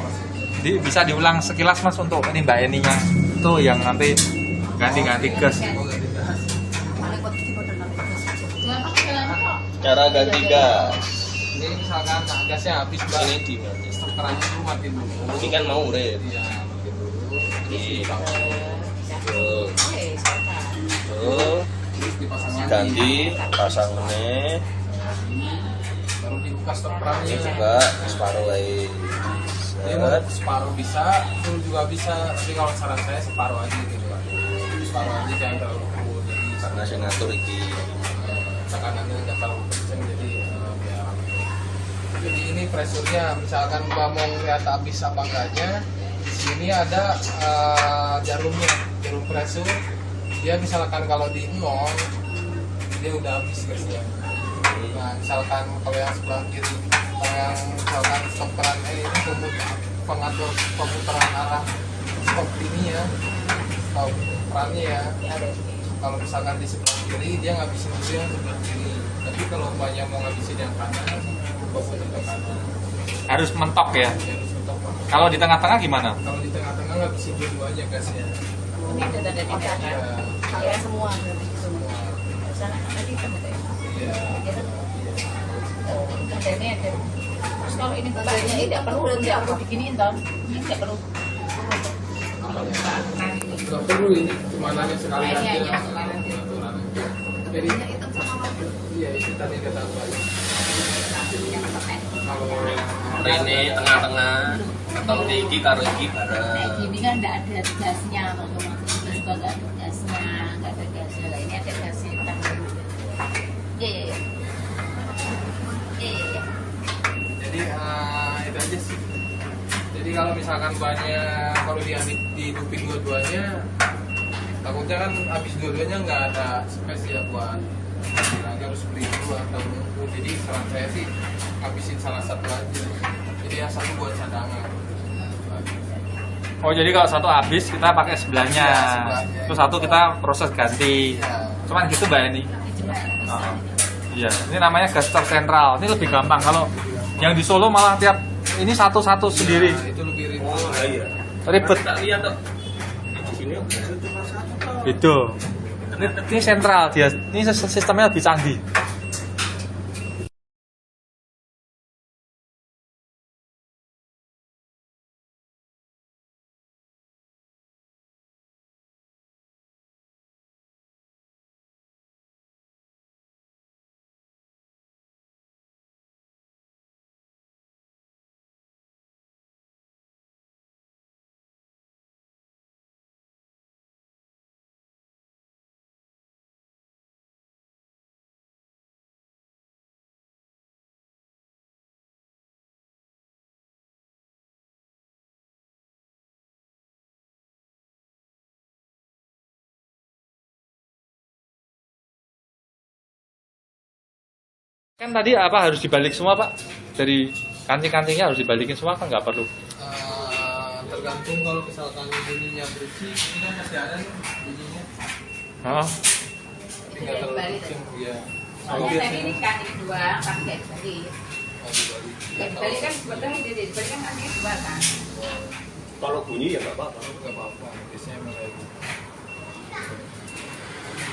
bisa diulang sekilas mas untuk ini mbak Eninya itu yang nanti ganti-ganti gas. Mau ganti gas. Cara ganti gas. Ini misalkan gasnya habis, mbak. Ini di mana? Stop kerannya dulu, matiin dulu. Ini kan mau red. Iya, matiin dulu. Di Oh, tuh Terus dipasang lagi. ganti pasang meneh Baru dibuka stop kerannya. juga separuh lagi. Dia mau separuh bisa, full juga bisa. Tapi kalau saran saya separuh aja gitu kan. Separuh aja jangan terlalu full. Jadi Karena saya ngatur iki. tekanannya nggak terlalu kenceng, jadi biar aman. Jadi ini pressure-nya, misalkan mbak mau ngeliat habis apa enggaknya, di sini ada jarumnya, jarum pressure. Dia misalkan kalau di 0 dia udah habis gasnya. Nah misalkan kalau yang sebelah kiri, kalau yang misalkan stop keran ini pengatur pemutaran arah stop ini ya, stop kerannya ya. Kalau misalkan di sebelah kiri dia ngabisin dulu yang sebelah kiri. Tapi kalau mbaknya mau ngabisin yang kanan, bapak putar ke kanan. Harus mentok ya. Ya, harus stop. Kalau di tengah-tengah gimana? Kalau di tengah-tengah ngabisin dua-duanya gasnya. ini ada dari kanan. Ya, Ya semua berarti semua. Sana tadi kan ada. iya. Oh, ada ini ada. Terus kalau ini tandanya tidak perlu diginiin toh. Ini tidak perlu. Nggak perlu ini, cuma nanya sekali Nah, ini aja. hanya sekali aja. Aturan aja. Jadi iya itu tadi kata mbak. Kalau Ini tengah-tengah atau tinggi karo iki Kayak bareng. gini kan nggak ada gasnya, otomatis juga nggak ada gasnya, nggak ada gasnya. Lah ini ada gasnya. Iya. jadi itu aja sih. Jadi kalau misalkan banyak kalau dihidupin dua-duanya, takutnya kan habis dua-duanya nggak ada space ya buat lagi harus beli dulu atau nunggu. Jadi saran saya sih habisin salah satu aja. Jadi yang satu buat cadangan. Oh jadi kalau satu habis kita pakai sebelahnya, Iya, sebelahnya. terus satu kita proses ganti. Iya. Cuman gitu mbak Eni. Iya, ini namanya gas tersentral. Ini lebih gampang kalau yang di Solo malah tiap ini satu-satu sendiri. Nah, itu lebih ribet. Oh iya. Ribet. Tak lihat tuh. Di sini cuma satu. Itu. Ini sentral dia. Ini sistemnya lebih canggih. Kan tadi apa harus dibalik semua pak? Dari kancing-kancingnya harus dibalikin semua kan nggak perlu? Tergantung kalau misalkan bunyinya bersih, ini kan masih ada nih bunyinya. Oh, Tapi nggak terlalu kenceng ya. Soalnya tadi ini kan dua pakai tadi. Oh, dibalik. Ya dibalik kan sebetulnya dibalik kan artinya dua kan. Kalau bunyi ya nggak apa-apa. Nggak apa-apa, biasanya emang kayak gitu.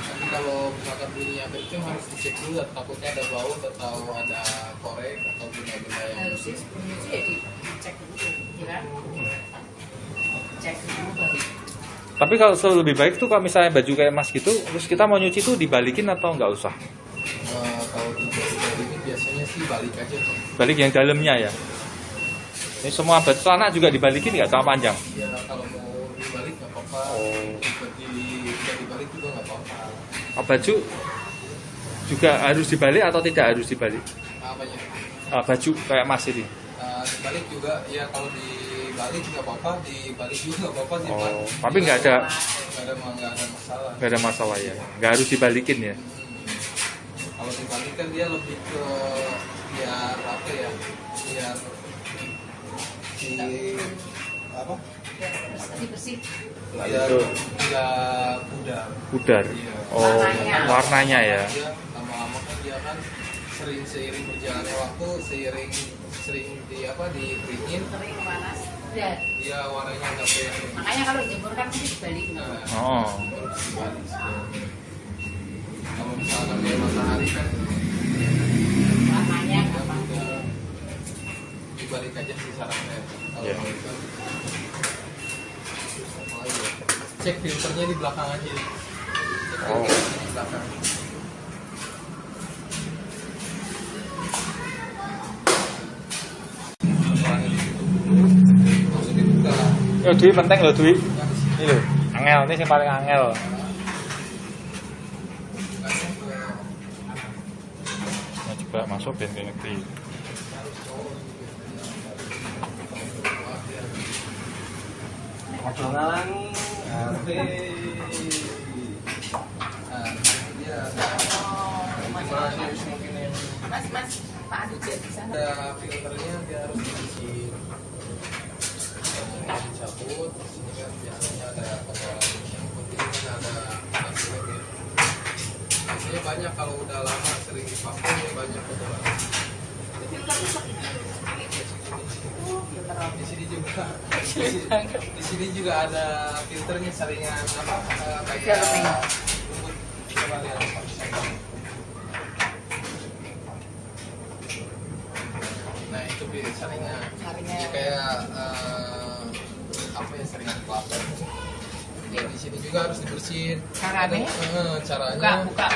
Tapi kalau misalkan bunyinya kenceng harus dicek dulu, takutnya ada bau atau ada korek atau benda-benda yang Harusnya sebelumnya sih ya dicek dulu, ya kan? Cek dulu baru. Tapi kalau lebih baik tuh kalau misalnya baju kayak Mas gitu, terus kita mau nyuci tuh dibalikin atau nggak usah? Kalau di ini biasanya sih balik aja tuh. Balik yang dalamnya ya. Ini semua baju celana juga dibalikin nggak celana panjang? Ya kalau mau dibalik nggak apa-apa. Tidak dibalik juga nggak apa-apa. Baju juga harus dibalik atau tidak harus dibalik? Apanya? Baju kayak Mas ini. Dibalik juga ya, kalau dibalik nggak apa-apa, dibalik juga nggak apa-apa sih. Tapi nggak ada masalah. Nggak ada masalah ya. Nggak harus dibalikin ya. Kalau dibalik kan dia lebih ke biar apa ya? Biar apa? Bersih. Biar nggak Pudar. Iya. Oh, warnanya ya. Dia lama-lama kan dia kan seiring berjalannya waktu, sering dikeringin, Kering panas. Udah. dia warnanya nggak kayak. Makanya kalau jemur kan mesti dibalikin. Oh. Harus dibalik. Kalau misalkan dia matahari kan Warnanya dia apa? udah dibalik aja sih sarannya. Kalau Iya. mau dibalik. Cek filternya di belakang aja. Cek Oh. filternya di belakang. Langsung dibuka. Yo Dwi penting loh Dwi. Ini loh, angel, ini yang paling angel. Nah, coba masuk dan ngerti. Mas, Pak Adi jadi di sana. Ada filternya, dia harus dibersihin. Dicabut, di sini kan biasanya ada kotoran yang penting kan ada hasilnya gitu. Biasanya banyak kalau udah lama sering dipakai banyak kotoran. Di sini juga, di sini juga ada filternya saringan apa kayak rumput. Coba lihat pakai saringan. Nah itu saringan. Ya, kayak apa ya, saringan kelapa. Ya di sini juga harus dibersihin. Caranya? Caranya. Buka.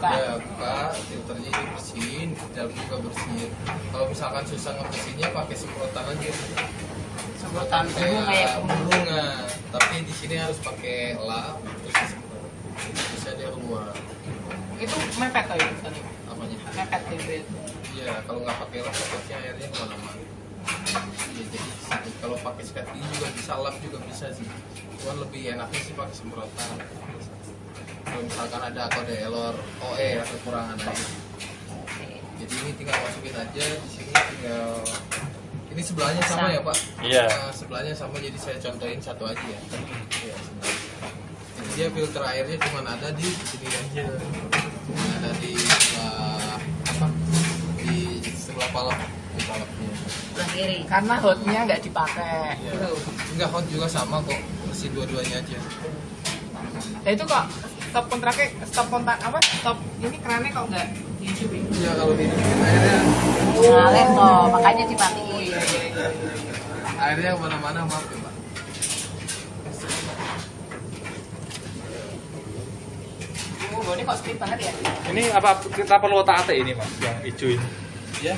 Ya buka, filternya dibersihin, dalam juga bersihin. Kalau misalkan susah ngebersihinnya pakai semprotan aja. Semprotan Kayak bunga. Tapi di sini harus pakai lap terus disemprot. Bisa dia keluar. Itu mepet tuh ya? Apanya? Mepet bibit. Iya, kalau nggak pakai lap takutnya airnya kemana-mana. Iya, jadi kalau pakai sikat gigi juga bisa, lap juga bisa sih. Cuman lebih enaknya sih pakai semprotan. Kalau misalkan ada kode error OE ya, kekurangan air. Jadi ini tinggal masukin aja di sini, tinggal ini sebelahnya sama ya Pak? Iya. Nah, sebelahnya sama, jadi saya contohin satu aja ya. Iya, sebentar. Jadi dia filter airnya cuma ada di sini aja. Ada di sebelah apa? Di sebelah palap, di palapnya. Sebelah kiri. Karena hotnya nggak dipakai. Iya. Enggak, hot juga sama kok, bersih dua-duanya aja. Nah itu kok stop kontak apa? Stop ini kerannya kok nggak dihidupin? Iya, kalau dihidupin airnya, Ngalir toh, makanya dimatiin. Iya. airnya kemana-mana, maaf ya Pak. Oh, ini kok speed banget ya? Ini apa kita perlu otak-atik ini Mas, yang hijau ini? Ya,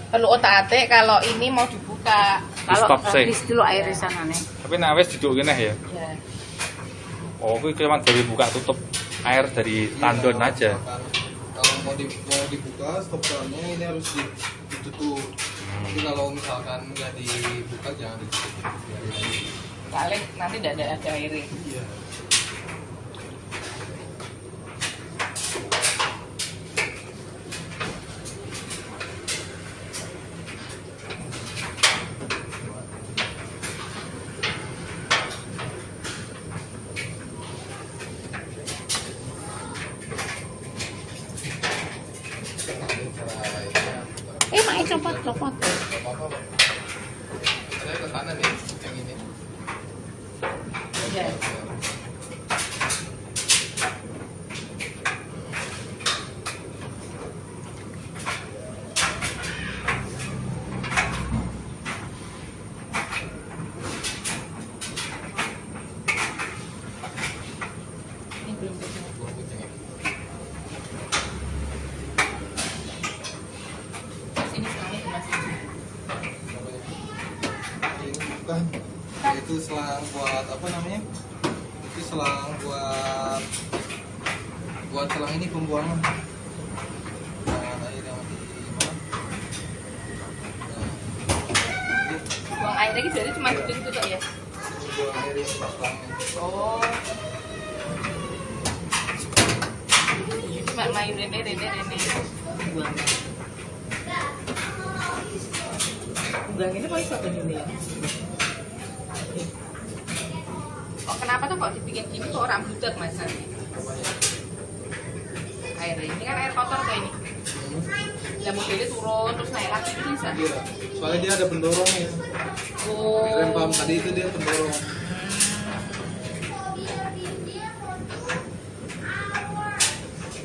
Perlu otak-atik kalau ini mau dibuka. Kalau Stop, say. habis dulu air di sana nih. Tapi nek wis duduk kene ya. Ya. Oh, kuwi cuma dari buka tutup air dari tandon aja. kalau mau dibuka stop kerannya ini harus ditutup. Tapi kalau misalkan nggak dibuka jangan ditutup. Paling nanti tidak ada airnya. Iya. Mak copot. Apa-apa, Pak. Ada ke kanan ya, yang ini. Iya. itu selang buat apa namanya? Itu selang buat selang ini pembuangan. Nah, air yang di mana? Buang air lagi berarti cuma itu tuh ya. Buang air ini selangnya. Oh. Ini cuma main rene. Buang. Buang ini kok iso ini ya? Oh, kenapa tuh kok dibikin gini kok orang butek Mas nanti? Air ini kan air kotor kayak ini. Ya mobilnya turun terus naik lagi itu bisa. Iya. Soalnya dia ada pendorongnya. Oh. Rem pump tadi itu dia pendorong.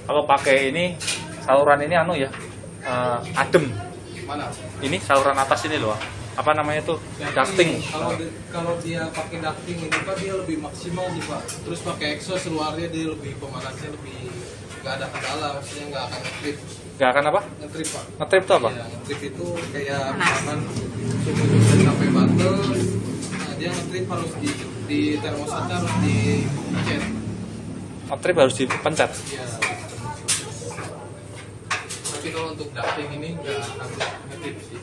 Kalau pakai ini saluran ini anu ya, adem. Mana? Ini saluran atas ini loh. Apa namanya tuh? Ducting. Kalau dia pakai ducting ini Pak dia lebih maksimal sih Pak. Terus pakai exhaust luarnya dia lebih pemanasnya lebih nggak ada kendala, maksudnya nggak akan ngetrip. Gak akan apa? Ngetrip Pak. Ngetrip tuh apa? Ya, ngetrip itu kayak misalkan suhu udah sampai batas, nah dia ngetrip harus di termosatnya harus dicet. Ngetrip harus dipencet. Ya. Tapi kalau untuk ducting ini nggak akan ngetrip sih.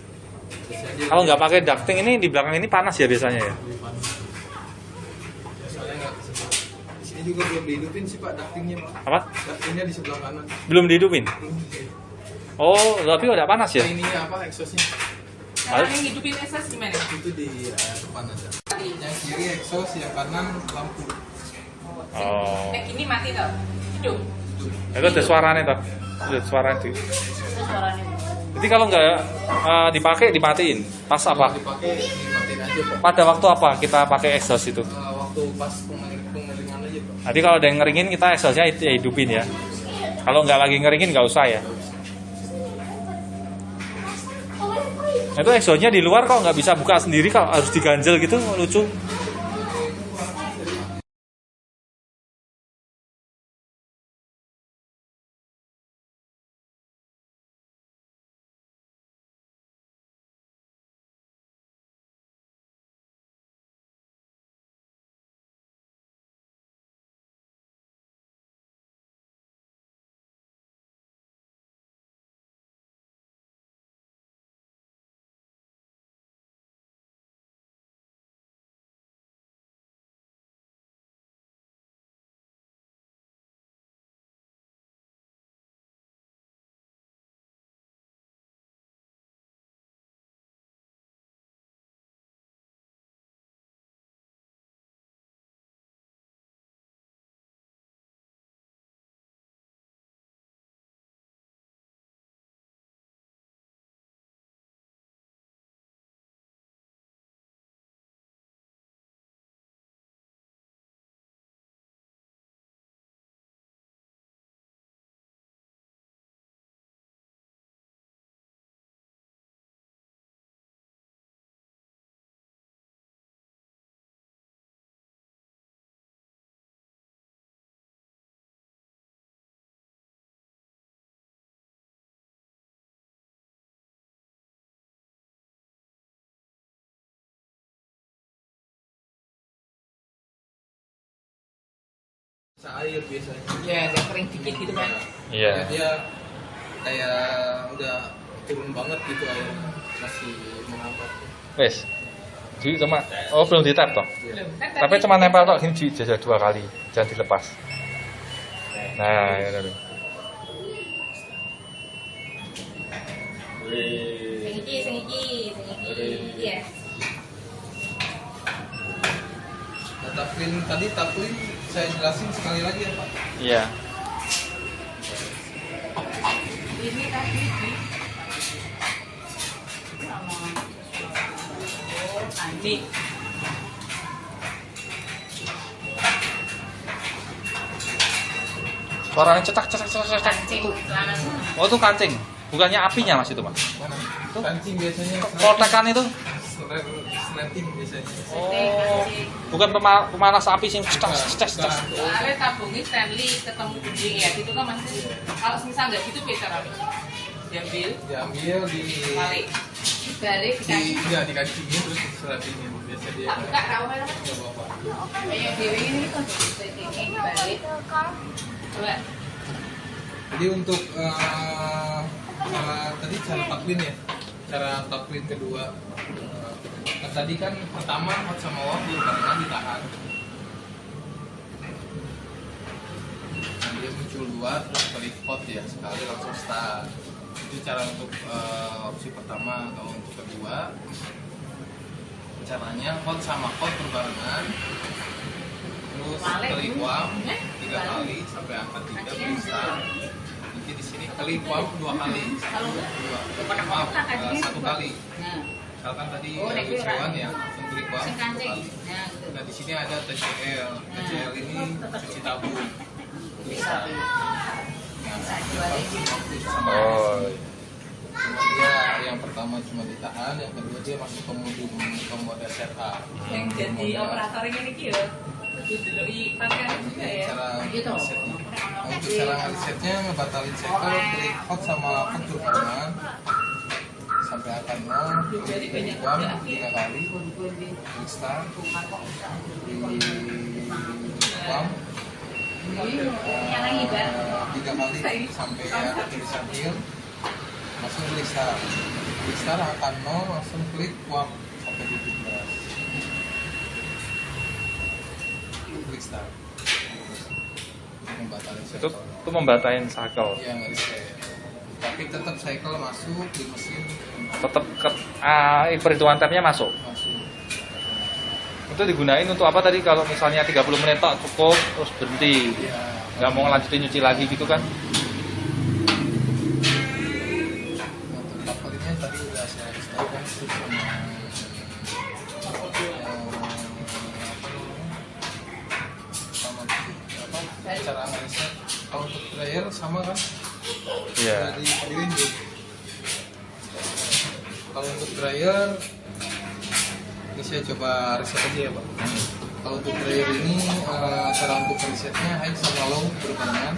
Biasanya Kalau nggak pakai ducting ini di belakang ini panas ya biasanya ya. lebih panas. Ya, soalnya nggak kesedot. Di sini juga belum dihidupin sih Pak ductingnya Pak. Apa? Ductingnya di sebelah kanan. Belum dihidupin? Belum sih. Oh, tapi udah panas ya? Nah, ininya apa exhaustnya? Sekarang yang hidupin esas gimana? Itu di depan aja. Yang kiri exhaust, yang kanan lampu. Oh. Nek ini mati tau? Hidup. Itu ada suaranya toh. Ada suara itu. Itu suaranya. Jadi kalau nggak dipakai dimatiin. Pas apa? Dipakai dimatiin aja Pak. Pada waktu apa kita pakai exhaust itu? Waktu pas pengeringan aja Pak. Jadi kalau ada yang ngeringin kita exhaustnya ya hidupin ya. Kalau nggak lagi ngeringin nggak usah ya. Itu exhaustnya di luar kok nggak bisa buka sendiri, kalau harus diganjel gitu, lucu. Air biasanya. Ya, agak kering dikit gitu kan. Iya. Dia kayak udah turun banget gitu airnya, masih mengapar. Wes. Jadi cuma, oh belum di tap toh. Belum. Kan Tapi cuma nempel toh, ini jajah 2 kali, jangan dilepas. Nah, ya udah. Sing iki ya. Nah, tadi taklin saya jelasin sekali lagi ya Pak. Iya. ini tadi di anjing. Suaranya cetak. Kancing celana Oh itu kancing, bukannya apinya mas itu mas. Mana? Kancing biasanya. Protekan itu? Sleting biasanya. Oh, bukan pemanas api sih. Cetak. Soalnya tabungnya Stanley ketemu kucing ya, itu kan masih kalau misal nggak gitu kita diambil Diambil di balik. Balik dikasih. Iya dikasih ini terus diserat ini biasa dia Tak buka tahu kan? nggak apa-apa. Kayak dewi ini kan ini balik. Coba. Jadi untuk tadi cara takwin ya, cara takwin kedua. Tadi kan pertama hot sama warm barengan ditahan. Nah, dia muncul dua terus klik hot ya sekali langsung start. Itu cara untuk opsi pertama. Atau untuk kedua caranya hot sama hot berbarengan terus klik warm 3 kali sampai angka 3 klik start. Nanti di sini klik warm 2 kali. Maaf, 1 kali. Nah, Misalkan tadi Oh, ada regular. cuan ya, langsung klik warm sing 2 kancing. kali. Nah, gitu. Nah di sini ada TCL. TCL ini cuci tabung. Bisa. Bisa jualin. Sama Oh. cuma dia yang pertama cuma ditahan, yang kedua dia masuk ke mode setup. Yang jadi operator ini kira. Dulu pakai juga ya. Cara Gitu. resetnya. Nah, untuk cara resetnya ngebatalin cycle, klik hot sama hot berbarengan sampai akan 0, klik warm 3 kali, klik start, di warm Yang lagi Bang. 3 kali sampai tulisan heal, langsung klik start. Klik start akan 0, langsung klik warm sampai 17. Klik start. Membatalkan Itu cycle. membatalkan cycle. Iya nge-reset. Tapi tetap cycle masuk di mesin Tetap perhitungan time-nya masuk. masuk. Itu digunain untuk apa tadi kalau misalnya 30 menit tok cukup terus berhenti. Iya. Nggak mau ngelanjutin nyuci lagi gitu kan? Untuk covernya tadi udah saya kasih tahu kan terus sama cara ngereset. Kalau untuk dryer sama kan? Iya. Dari window. Kalau untuk dryer ini saya coba reset aja ya Pak. Kalau untuk dryer ini cara untuk resetnya high sama low berbarengan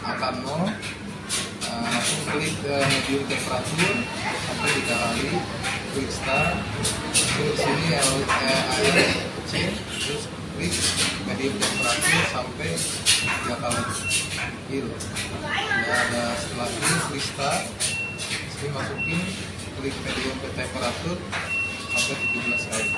akan 0, langsung klik medium temperatur sampai 3 kali, klik start, terus sini air C, terus klik medium temperatur sampai 3 kali heal. Ya, ada setelah ini klik start, sini masukin klik medium temperatur sampai 17 kali.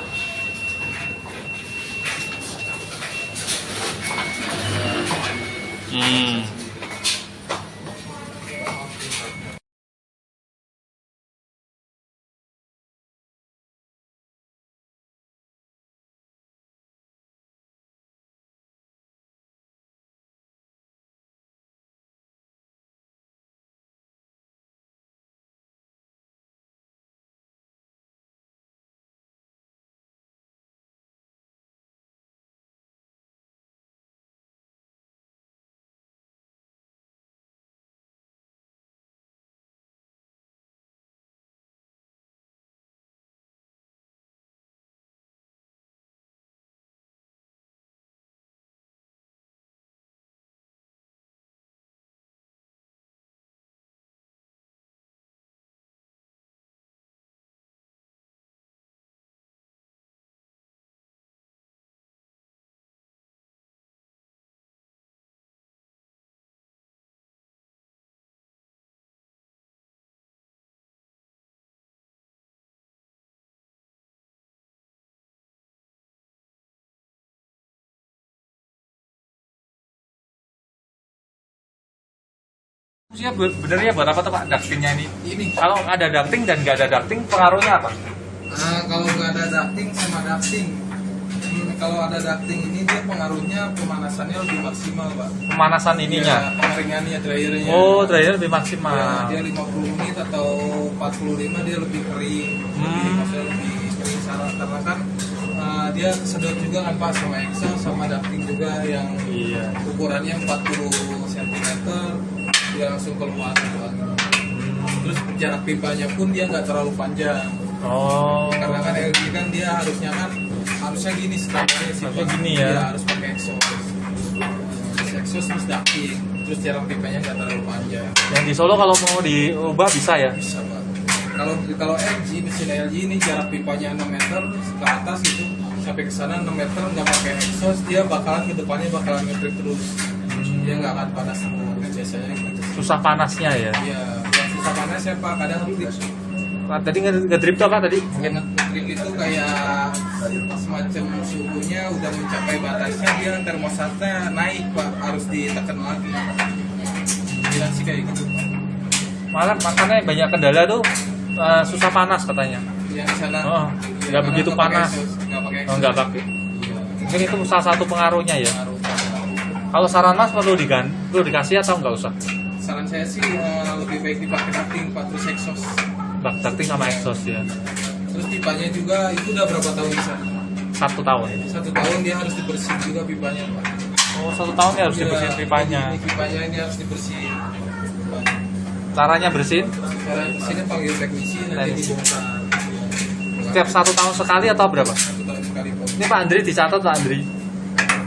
Fungsinya benernya buat apa tuh Pak ductingnya ini? Ini Kalau ada ducting dan nggak ada ducting pengaruhnya apa? kalau nggak ada ducting sama ducting, kalau ada ducting ini dia pengaruhnya pemanasannya lebih maksimal Pak. Pemanasan ininya. Ya, pengeringannya dryernya. Oh, dryer lebih maksimal. Ya, dia 50 menit atau 45 dia lebih kering. Maksudnya lebih kering karena kan dia kesedot juga kan Pak sama exhaust sama ducting juga yang Iya. ukurannya 40 cm dia langsung keluar gitu. Terus jarak pipanya pun dia nggak terlalu panjang. Oh. Karena kan LG kan dia harusnya gini standarnya sih Harusnya Pak. gini ya. Dia harus pakai exhaust. Terus exhaust terus ducting. terus jarak pipanya nggak terlalu panjang. Yang di Solo kalau mau diubah bisa ya? Bisa Pak. Kalau LG, mesin LG ini jarak pipanya 6 meter ke atas itu sampai ke sana 6 meter nggak pakai exhaust, dia bakalan ke depannya bakalan ngetrit terus. Dia nggak akan panas semua biasanya gitu. Susah panasnya ya? Iya, yang susah panas ya Pak, kadang ngedrip. Tadi ngedrip tuh apa tadi? Mungkin ngedrip itu kayak semacam suhunya udah mencapai batasnya, dia termostatnya naik Pak, harus ditekan lagi. Bilang sih kayak gitu Pak. Malah makanya banyak kendala tuh susah panas katanya. Yang di sana Oh, nggak begitu panas. Nggak pakai Oh, nggak pakai. Iya. Mungkin itu salah satu pengaruhnya ya. Kalau saran Mas perlu dikasih atau nggak usah? Saran saya sih lebih baik dipakai ducting Pak, terus exhaust. Bak ducting sama exhaust ya. Terus pipanya juga itu udah berapa tahun bisa? 1 tahun. 1 tahun dia harus dibersihin juga pipanya Pak. Oh, 1 tahun ya harus Iya, dibersihin pipanya. Ini pipanya ini harus dibersihin. Caranya bersihin Cara bersihinnya panggil teknisi nanti dibongkar. setiap 1 tahun sekali atau berapa? 1 tahun sekali Pak. Ini Pak Andri dicatat Pak Andri.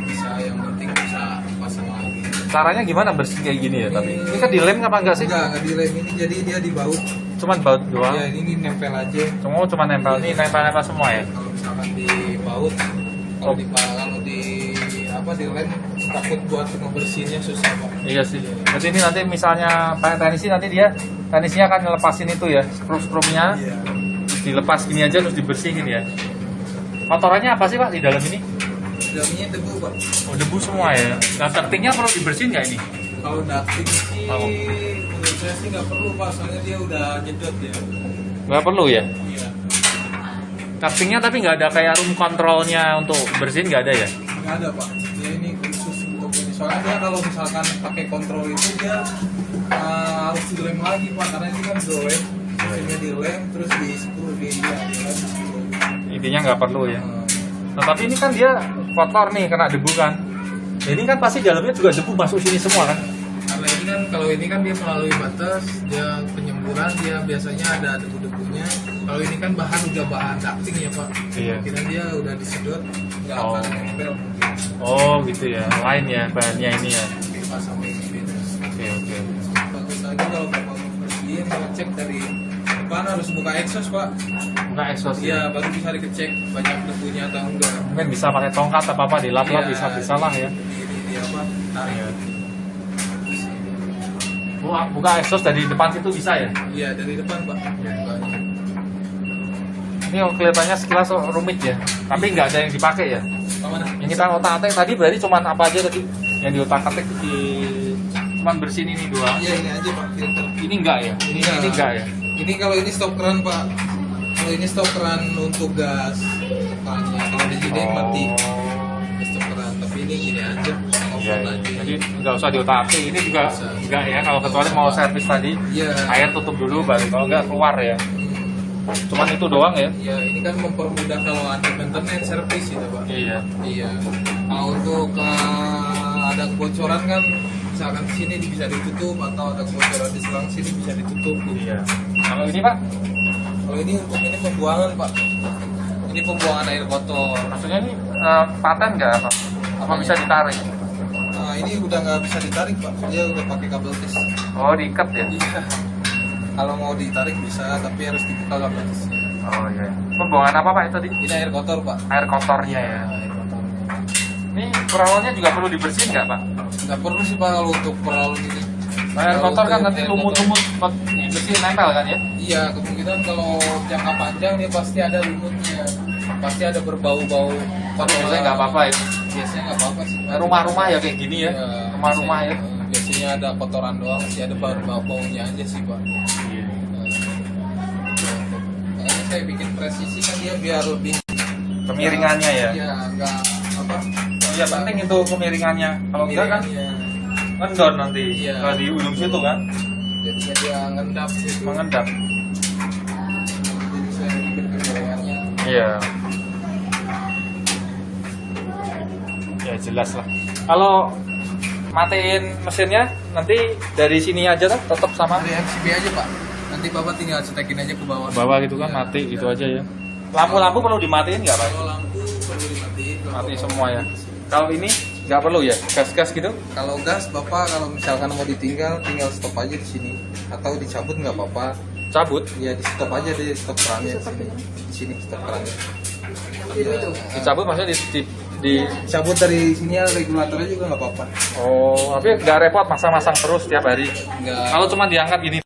Bisa, yang penting bisa pasang lagi. Caranya gimana bersihin kayak gini ya tapi? Ini kan dilem apa enggak sih? Enggak dilem ini, jadi dia dibaut. Cuman baut doang. Ya ini nempel aja. Cuma nempel ini nempel semua ya. Kalau misalkan dibaut, kalau dilem takut buat ngebersihinnya susah Pak. Iya sih. Berarti ini nanti misalnya teknisi nanti teknisinya akan ngelepasin itu ya, skru-skrunya. Iya. Dilepas gini aja terus dibersihin ya. Kotorannya apa sih Pak di dalam ini? Dalamnya debu Pak. Oh, debu semua ya. Nah, ductingnya perlu dibersihin nggak ini? Kalau ducting sih, Oh. menurut saya sih nggak perlu Pak, soalnya dia udah jedot ya. Nggak perlu ya. Iya. Ductingnya tapi nggak ada kayak room controlnya untuk bersihin nggak ada ya? Nggak ada Pak. Dia ini khusus untuk ini. Soalnya dia kalau misalkan pakai kontrol itu dia harus dilem lagi Pak, karena ini kan dilem. Mesinnya dilem, terus di skru dilem, di skru. Intinya nggak perlu ya. Nah, tapi ini kan dia kotor nih kena debu kan. Nah, ini kan pasti dalamnya juga debu masuk sini semua kan? Karena ini kan kalau ini kan dia melalui batas, dia penyemburan, dia biasanya ada debu-debunya. Kalau ini kan udah bahan ducting ya Pak. Iya. Kira dia udah disedot, nggak Oh. akan nempel. Oh gitu ya. Lain ya bahannya ini ya. Pipa sama ini beda. Oke. Bagus lagi kalau Bapak mau bersihin, mau cek dari depan harus buka exhaust Pak. Bukan exhaust ya. Iya, baru bisa dicek banyak debunya atau enggak. Mungkin bisa pakai tongkat apa dilap-lap Iya, bisa lah ya. Di apa? Tarik. Iya. Buka exhaust dari depan situ bisa ya. Iya, dari depan Pak. Iya. Bukanya. Ini kelihatannya sekilas rumit ya. Tapi nggak ada yang dipakai ya. Mana? Yang kita otak-atik tadi berarti cuman apa aja tadi yang di otak-atik cuman bersihin ini doang. Iya, ini aja Pak filter. Ini enggak ya? Ini enggak ya? Ini kalau ini stop keran Pak. Kalau ini stop keran untuk gas. Depannya. Kalau dijadiin mati. Stop keran. Tapi ini gini aja. Iya, Open iya. aja. Jadi nggak usah diotak-atik. Ini juga enggak ya. Kalau kecuali mau servis tadi, Iya. air tutup dulu baru kalau enggak keluar ya. Cuman itu doang ya. Iya, ini kan mempermudah kalau ada maintenance service gitu Pak. Iya. Iya. Kalau untuk ada kebocoran kan, misalkan di sini bisa ditutup atau ada kebocoran di selang sini bisa ditutup. Gitu. Iya. Kalau ini Pak, Kalau ini untuk ini pembuangan Pak. Ini pembuangan air kotor. maksudnya ini paten nggak apa? Apa bisa ditarik? Nah, ini udah nggak bisa ditarik Pak. Dia udah pakai kabel tis. Oh, diikat ya? Iya. Kalau mau ditarik bisa, tapi harus dibuka kabel tisnya. Oh iya. Pembuangan apa Pak itu tadi? Ini air kotor Pak. Air kotornya ya. Air kotor. Ini peralonnya juga perlu dibersihin nggak Pak? Nggak perlu sih Pak kalau untuk peralon ini. Air Kalau kotor kan untuk nanti air lumut-lumut bersihin nempel kan ya? Iya, kemungkinan kalau jangka panjang dia pasti ada lumutnya, pasti ada berbau-bau. Biasanya nggak apa-apa ya. Biasanya nggak apa-apa sih. Rumah-rumah ya kayak gini ya. Iya, Rumah-rumah ya. Biasanya ada kotoran doang, sih ada bau-baunya aja sih Pak. Iya. Makanya saya bikin presisi kan dia biar lebih Kemiringannya ya. Iya, nggak apa? Iya penting itu kemiringannya. Kalau enggak kan Kemiringannya. ngendon nanti. Iya. Kalau di ujung situ kan Jadinya dia ngendap gitu. mengendap. Jadi saya bikin kemiringannya. Iya. Ya jelas lah. Kalau matiin mesinnya nanti dari sini aja kan tetap sama Dari MCB aja Pak. Nanti Bapak tinggal cetekin aja ke bawah. bawah gitu kan Iya. mati gitu aja ya. Lampu-lampu perlu dimatiin nggak Pak? Kalau lampu perlu dimatiin. Mati semua ya. Kalau ini Nggak perlu ya, gas-gas gitu? Kalau gas bapak kalau misalkan mau ditinggal, tinggal stop aja di sini atau dicabut nggak apa-apa. Cabut, Ya di stop aja deh, stop kerannya di sini stop kerannya. Biru itu. dicabut maksudnya di Cabut dari sini ya regulatornya juga nggak apa-apa. oh, tapi nggak repot masang-masang terus tiap hari. Nggak. Kalau cuma diangkat gini